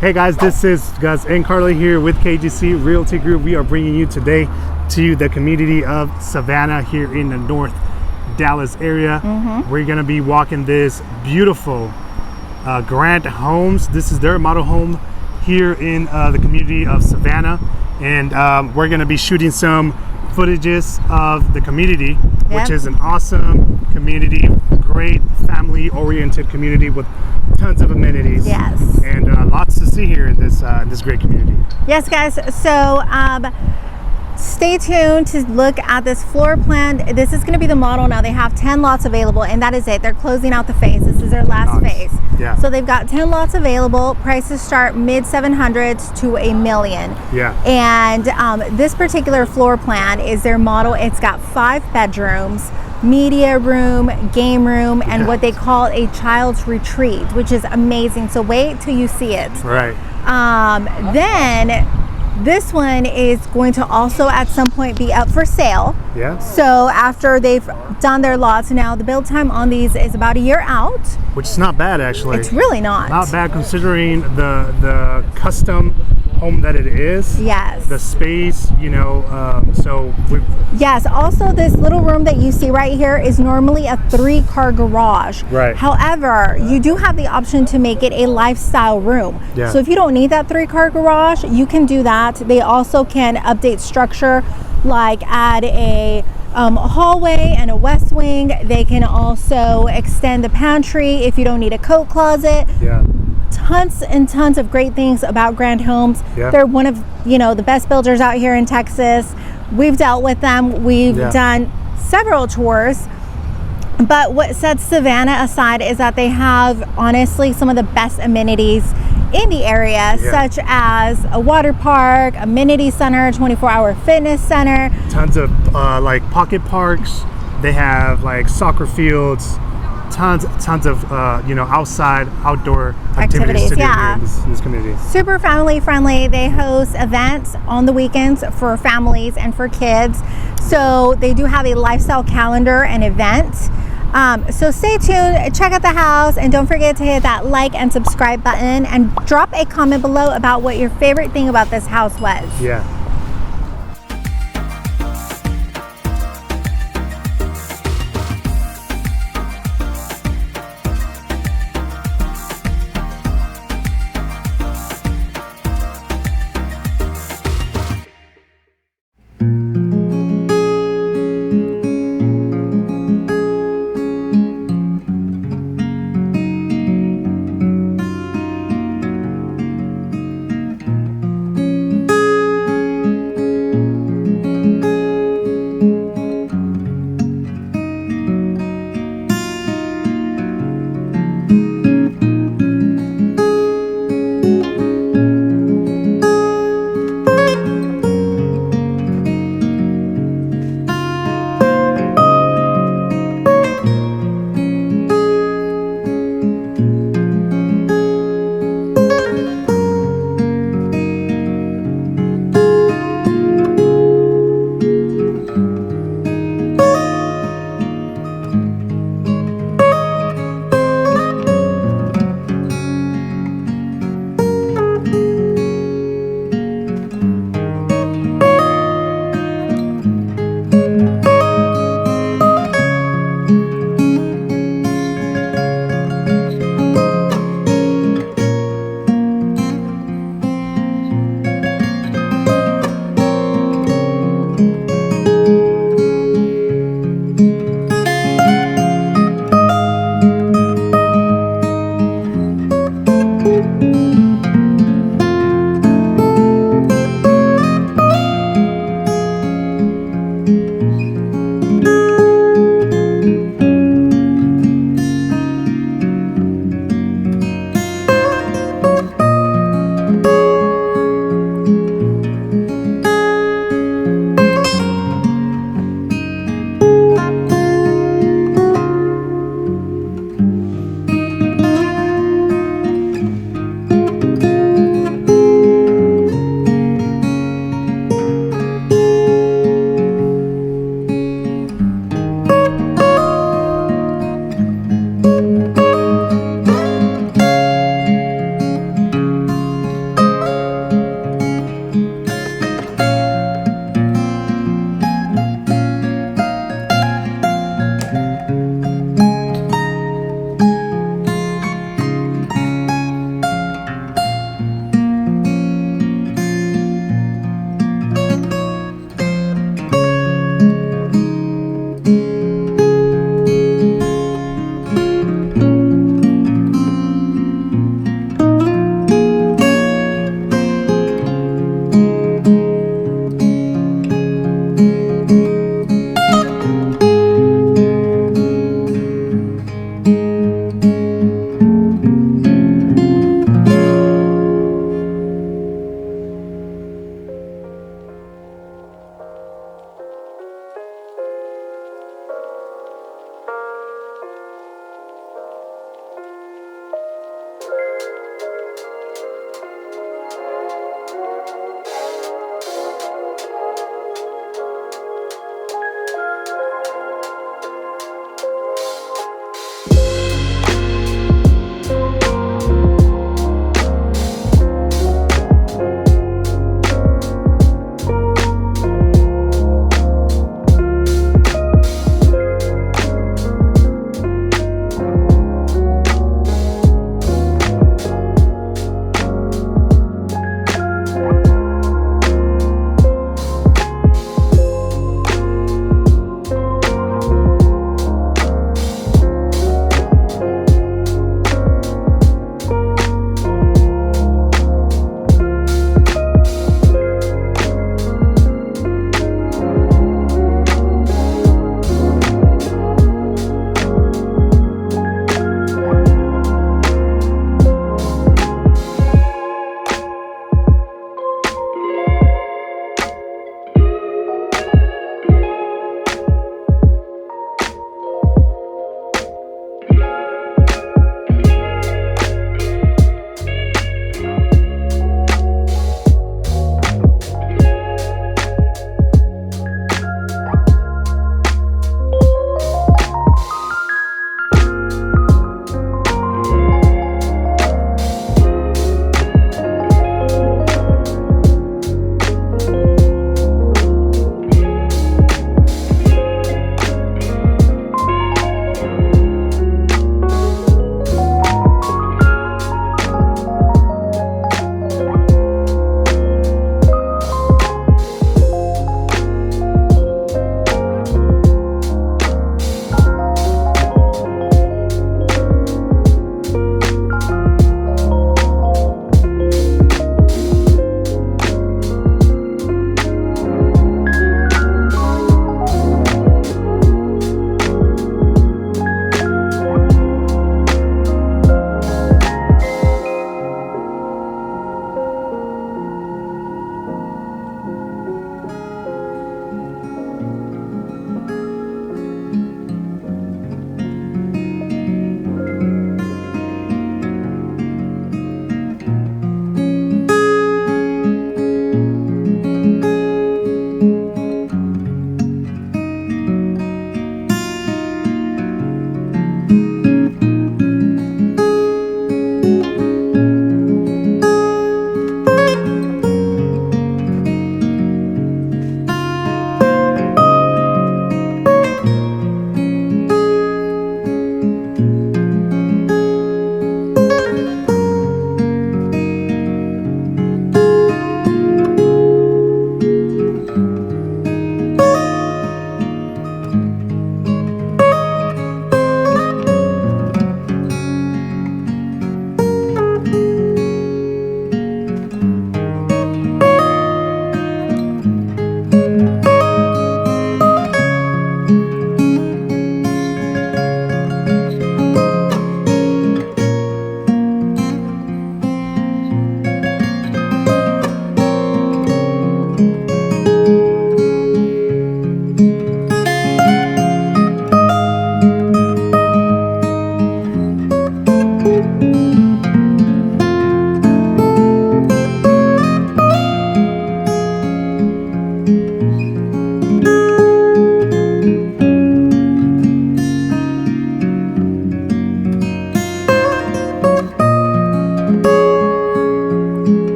Hey guys, this is Gus and Karla here with KGC Realty Group. We are bringing you today to the community of Savannah here in the North Dallas area. We're gonna be walking this beautiful Grant Homes. This is their model home here in the community of Savannah, and we're gonna be shooting some footages of the community, which is an awesome community, great family-oriented community with tons of amenities. Yes. And lots to see here in this great community. Yes, guys. So stay tuned to look at this floor plan. This is going to be the model now. They have 10 lots available, and that is it. They're closing out the phase. This is their last phase. Yeah. So they've got 10 lots available. Prices start mid 700s to $1 million. Yeah. And this particular floor plan is their model. It's got 5 bedrooms, media room, game room, and what they call a child's retreat, which is amazing. So wait till you see it. Right. Then this one is going to also at some point be up for sale. Yeah. So after they've done their lots, now the build time on these is about a year out. Which is not bad, actually. It's really not. Not bad considering the custom home that it is. Yes. The space, you know, Yes, also this little room that you see right here is normally a 3-car garage. Right. However, you do have the option to make it a lifestyle room. Yeah. So if you don't need that 3-car garage, you can do that. They also can update structure, like add a hallway and a west wing. They can also extend the pantry if you don't need a coat closet. Yeah. Tons and tons of great things about Grant Homes. Yeah. They're one of, the best builders out here in Texas. We've dealt with them. We've done several tours. But what sets Savannah aside is that they have, honestly, some of the best amenities in the area, such as a water park, amenity center, 24-hour fitness center. Tons of like pocket parks. They have like soccer fields. Tons of outside outdoor activities to do here in this community. Super family friendly. They host events on the weekends for families and for kids. So they do have a lifestyle calendar and events. So stay tuned, check out the house, and don't forget to hit that like and subscribe button, and drop a comment below about what your favorite thing about this house was. Yeah.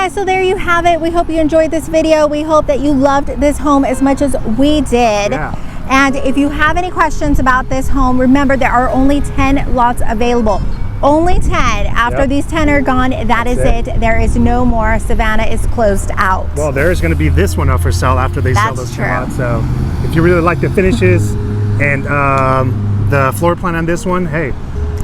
guys, so there you have it. We hope you enjoyed this video. We hope that you loved this home as much as we did. Yeah. And if you have any questions about this home, remember there are only 10 lots available. Only 10. After these 10 are gone, that's it. There is no more. Savannah is closed out. Well, there's going to be this one up for sale after they sell those 10 lots. So if you really like the finishes and the floor plan on this one, hey,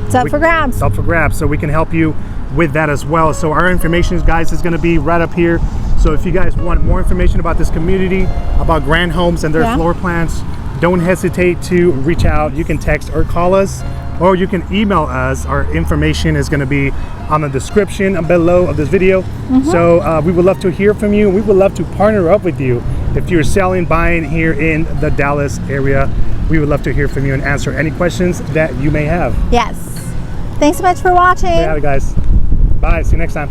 it's up for grabs. It's up for grabs. So we can help you with that as well. So our information, guys, is going to be right up here. So if you guys want more information about this community, about Grand Homes and their floor plans, don't hesitate to reach out. You can text or call us, or you can email us. Our information is going to be on the description below of this video. So we would love to hear from you. We would love to partner up with you. If you're selling, buying here in the Dallas area, we would love to hear from you and answer any questions that you may have. Yes. Thanks so much for watching. Yeah, guys. Bye. See you next time.